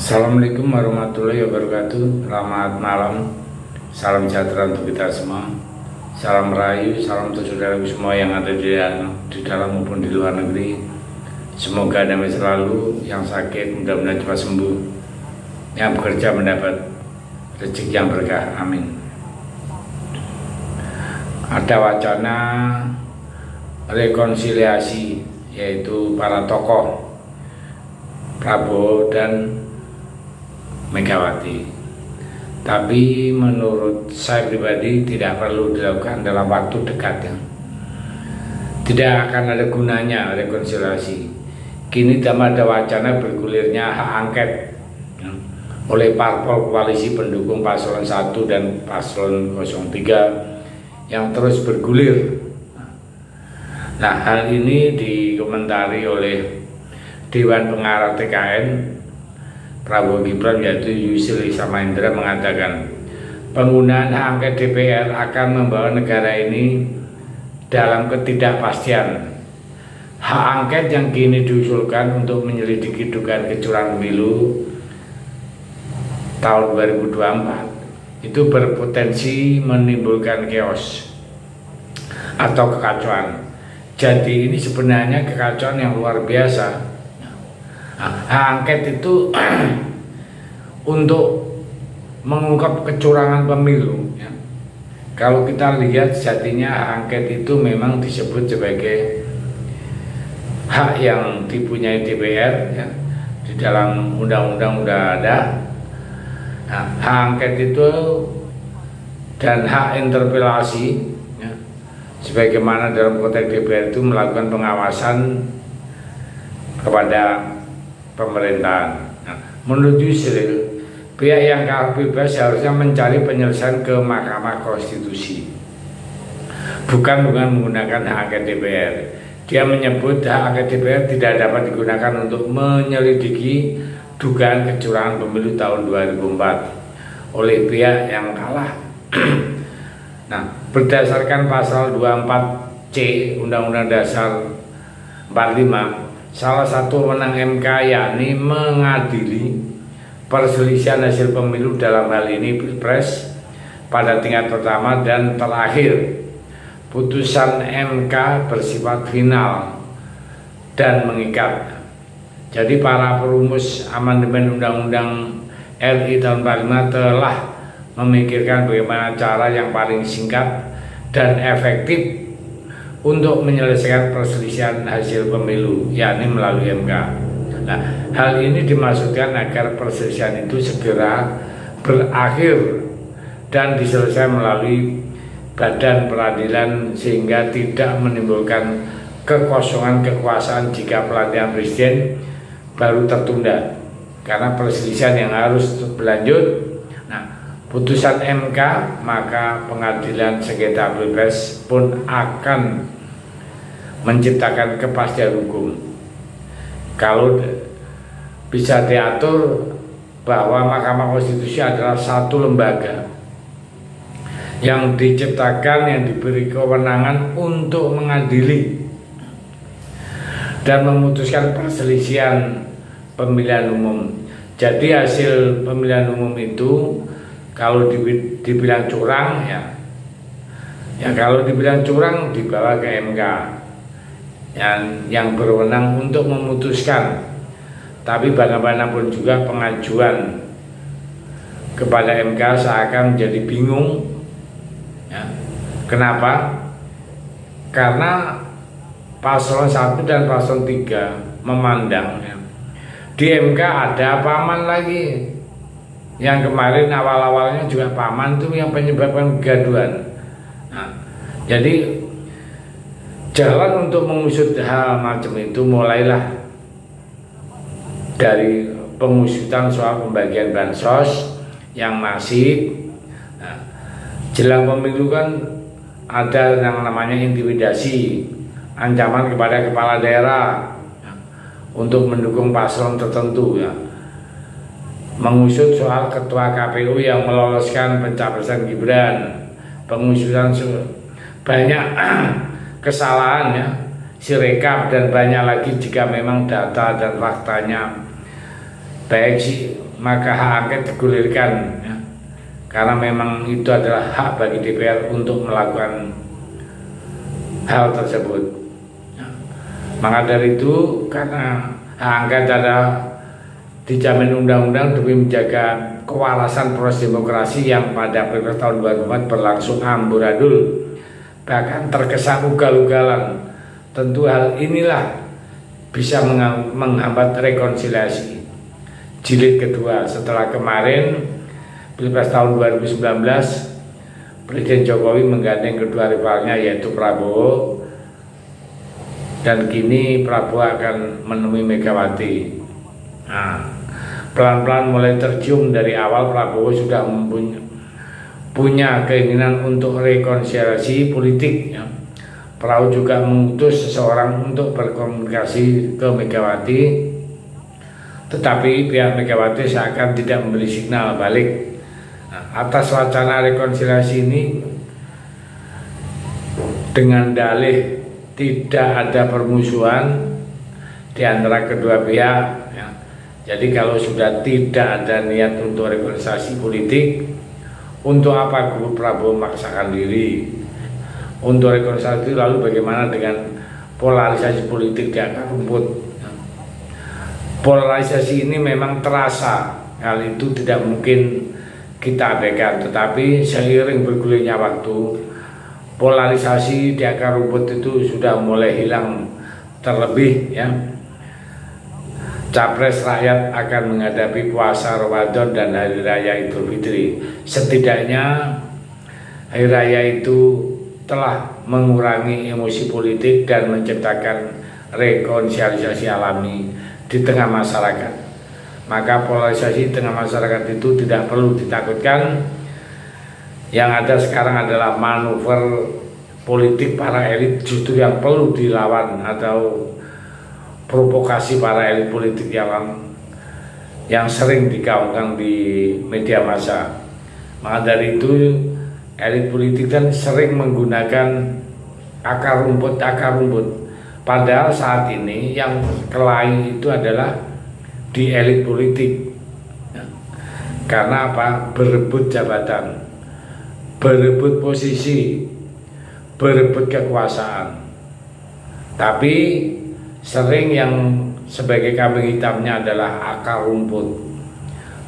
Assalamualaikum warahmatullahi wabarakatuh. Selamat malam. Salam sejahtera untuk kita semua. Salam rahayu, salam untuk saudaraku semua yang ada di dalam maupun di luar negeri. Semoga damai selalu. Yang sakit mudah-mudahan cepat sembuh. Yang bekerja mendapat rezeki yang berkah. Amin. Ada wacana rekonsiliasi, yaitu para tokoh Prabowo dan Megawati. Tapi menurut saya pribadi tidak perlu dilakukan dalam waktu dekat ya. Tidak akan ada gunanya rekonsiliasi. Kini tambah ada wacana bergulirnya hak angket ya, oleh parpol koalisi pendukung paslon 1 dan paslon 03 yang terus bergulir. Nah, hal ini dikomentari oleh Dewan Pengarah TKN Prabowo Gibran, yaitu Yusril Isamahendra, mengatakan penggunaan hak angket DPR akan membawa negara ini dalam ketidakpastian. Hak angket yang kini diusulkan untuk menyelidiki dugaan kecurangan pemilu tahun 2024 itu berpotensi menimbulkan chaos atau kekacauan. Jadi ini sebenarnya kekacauan yang luar biasa. Hak angket itu untuk mengungkap kecurangan pemilu ya. Kalau kita lihat sejatinya hak angket itu memang disebut sebagai hak yang dipunyai DPR ya. Di dalam undang-undang udah ada. Nah, hak angket itu dan hak interpelasi ya, sebagaimana dalam konteks DPR itu melakukan pengawasan kepada pemerintahan. Nah, menurut Yusril, pihak yang kalah bebas seharusnya mencari penyelesaian ke Mahkamah Konstitusi, bukan dengan menggunakan hak angket DPR. Dia menyebut hak angket DPR tidak dapat digunakan untuk menyelidiki dugaan kecurangan pemilu tahun 2004 oleh pihak yang kalah. Nah, berdasarkan pasal 24C Undang-Undang Dasar 45, salah satu wewenang MK yakni mengadili perselisihan hasil pemilu, dalam hal ini Pilpres pada tingkat pertama dan terakhir. Putusan MK bersifat final dan mengikat. Jadi para perumus amandemen Undang-Undang RI tahun 45 telah memikirkan bagaimana cara yang paling singkat dan efektif untuk menyelesaikan perselisihan hasil pemilu, yakni melalui MK. Nah, hal ini dimaksudkan agar perselisihan itu segera berakhir dan diselesaikan melalui badan peradilan sehingga tidak menimbulkan kekosongan kekuasaan jika pelantikan presiden baru tertunda karena perselisihan yang harus berlanjut. Nah, putusan MK, maka pengadilan sengketa Pilpres pun akan menciptakan kepastian hukum. Kalau bisa diatur bahwa Mahkamah Konstitusi adalah satu lembaga yang diciptakan, yang diberi kewenangan untuk mengadili dan memutuskan perselisihan pemilihan umum. Jadi hasil pemilihan umum itu kalau dibilang curang ya kalau dibilang curang dibawa ke MK yang berwenang untuk memutuskan. Tapi bagaimanapun juga pengajuan kepada MK seakan menjadi bingung ya. Kenapa? Karena paslon 1 dan paslon 3 memandang ya, di MK ada paman lagi. Yang kemarin awal-awalnya juga paman itu yang menyebabkan kegaduhan. Nah, jadi jalan untuk mengusut hal macam itu mulailah dari pengusutan soal pembagian bansos yang masif. Nah, jelang pemilu kan ada yang namanya intimidasi, ancaman kepada kepala daerah untuk mendukung paslon tertentu ya. Mengusut soal ketua KPU yang meloloskan pencapresan Gibran, pengusutan banyak kesalahan ya, sirekap dan banyak lagi jika memang data dan faktanya baik sih, maka hak angket digulirkan ya. Karena memang itu adalah hak bagi DPR untuk melakukan hal tersebut ya. Maka dari itu, karena hak angket adalah dijamin undang-undang demi menjaga kewarasan proses demokrasi yang pada Pilpres tahun 2004 berlangsung amburadul, bahkan terkesan ugal-ugalan. Tentu hal inilah bisa menghambat rekonsiliasi jilid kedua setelah kemarin Pilpres tahun 2019 Presiden Jokowi menggandeng kedua rivalnya yaitu Prabowo, dan kini Prabowo akan menemui Megawati. Nah, pelan-pelan mulai tercium dari awal Prabowo sudah punya keinginan untuk rekonsiliasi politik ya. Prabowo juga mengutus seseorang untuk berkomunikasi ke Megawati, tetapi pihak Megawati seakan tidak memberi signal balik. Nah, atas wacana rekonsiliasi ini dengan dalih tidak ada permusuhan di antara kedua pihak ya. Jadi kalau sudah tidak ada niat untuk rekonsiliasi politik, untuk apa Prabowo memaksakan diri untuk rekonsiliasi? Lalu bagaimana dengan polarisasi politik di akar rumput? Polarisasi ini memang terasa, hal itu tidak mungkin kita abaikan, tetapi seiring bergulirnya waktu, polarisasi di akar rumput itu sudah mulai hilang. Terlebih ya, Capres rakyat akan menghadapi puasa Ramadan dan Hari Raya Idul Fitri. Setidaknya Hari Raya itu telah mengurangi emosi politik dan menciptakan rekonsiliasi alami di tengah masyarakat. Maka polarisasi di tengah masyarakat itu tidak perlu ditakutkan. Yang ada sekarang adalah manuver politik para elit justru yang perlu dilawan, atau provokasi para elit politik yang sering digaungkan di media massa. Maka dari itu elit politik kan sering menggunakan akar rumput. Padahal saat ini yang kelahi itu adalah di elit politik. Karena apa? Berebut jabatan, berebut posisi, berebut kekuasaan. Tapi sering yang sebagai kambing hitamnya adalah akar rumput,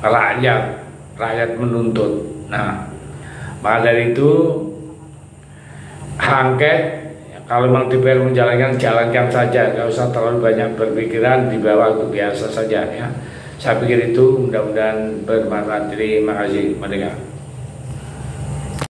rakyat menuntut. Nah, maka dari itu angket, kalau memang DPR menjalankan, jalankan saja, nggak usah terlalu banyak berpikiran, di bawah itu biasa saja ya. Saya pikir itu mudah-mudahan bermanfaat. Terima kasih. Merdeka.